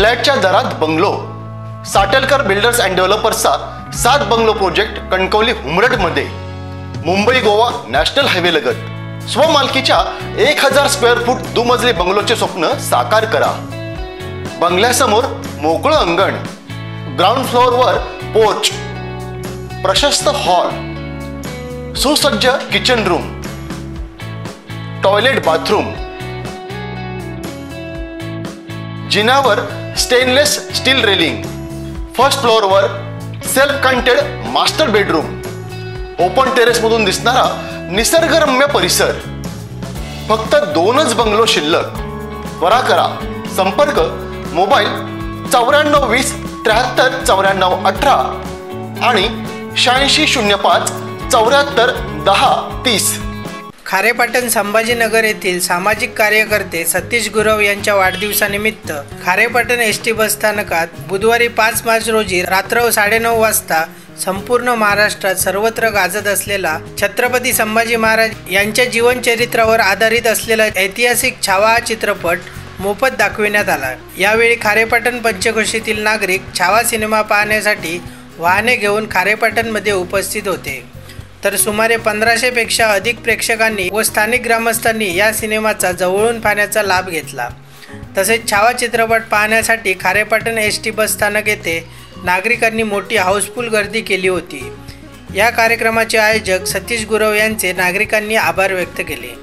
फ्लॅटच्या दरात bungalow. Satalkar builders and डेव्हलपर्सचा 7 बंगलो प्रोजेक्ट कणकवली हुमरडमध्ये. मुंबई गोवा नॅशनल हायवे लगत स्वमालकीच्या 1000 स्क्वेअर फूट दुमजली बंगलोचे स्वप्न साकार करा. बंगल्यासमोर मोकळं अंगण, ग्राउंड फ्लोअरवर पोर्च, प्रशस्त हॉल, सुसज्ज किचन रूम, टॉयलेट बाथरूम, जिन्यावर स्टेनलेस स्टील रेलिंग, फर्स्ट फ्लोअरवर self contained master bedroom, open terrace मधून दिसणारा निसर्गरम्य परिसर. फक्त 2च बंगलो शिल्लक. त्वरा करा. संपर्क मोबाईल 9420 73 94 18 आणि 8605 74 10 30. खारेपाटण संभाजीनगर येथील सामाजिक कार्यकर्ते सतीश गुरव यांच्या वाढदिवसानिमित्त खारेपाटण एसटी बस स्थानकात बुधवारी 5 मार्च रोजी रात्र 9:30 वाजता संपूर्ण महाराष्ट्रात सर्वत्र गाजत असलेला छत्रपती संभाजी महाराज यांच्या जीवनचरित्रावर आधारित असलेला ऐतिहासिक छावा चित्रपट मोफत दाखविण्यात आला. यावेळी खारेपाटण पंचक्रोशीतील नागरिक छावा सिनेमा पाहण्यासाठी वाहने घेऊन खारेपाटणमध्ये उपस्थित होते. तर सुमारे 1500 पेक्षा अधिक प्रेक्षकांनी व स्थानिक ग्रामस्थांनी या सिनेमाचा जवळून पाहण्याचा लाभ घेतला. तसेच छावा चित्रपट पाहण्यासाठी खारेपाटण एसटी बस स्थानक येथे नागरिकांनी मोठी हाऊसफुल गर्दी केली होती. या कार्यक्रमाचे आयोजक सतीश गुरव यांचे नागरिकांनी आभार व्यक्त केले.